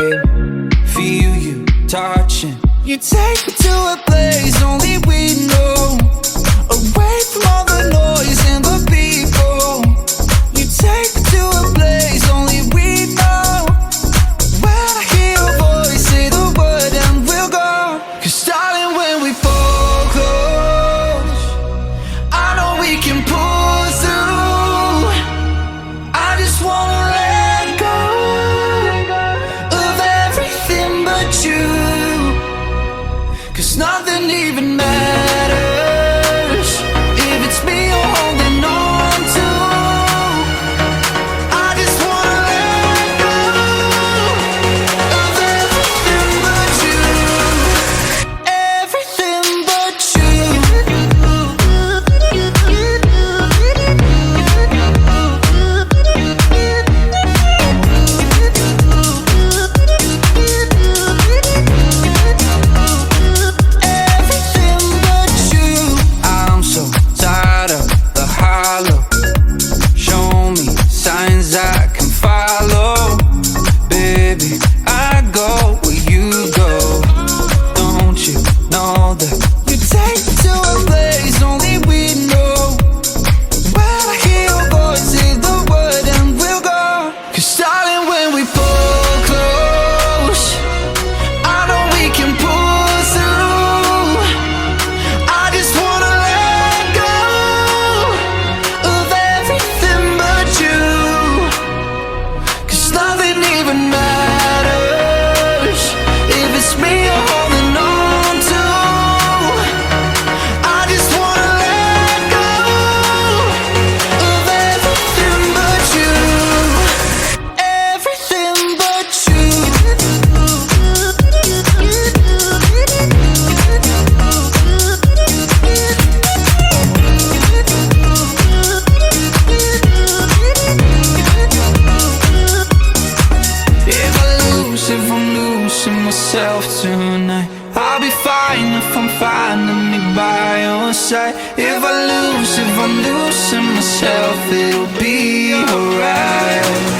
babe. Feel you touching. You take me to a place only we know, away from all the noise and the people. You take me to a place only we know. When I hear your voice, say the word and we'll go. 'Cause darling, when we fall close, I know we can pull through. I just wanna let go of everything but you. 'Cause nothing even matters if it's me you're holding on to. I just wanna let go of everything but you. Everything but you. Everything but you. I'm so tired of the hollow. Show me signs I can follow. Baby, I go where you go. Don't you know that you take me to a place only we know? When I hear your voice, say the word and we'll go. 'Cause darling, when we pull close, I know we can pull through. I just wanna let go of everything but you. 'Cause nothing even matters if it's me you're holding on to. I just wanna let go of everything but you. Everything but you. If I'm losing myself tonight, I'll be fine if I'm finding me by your side. If I'm losing myself, it'll be alright.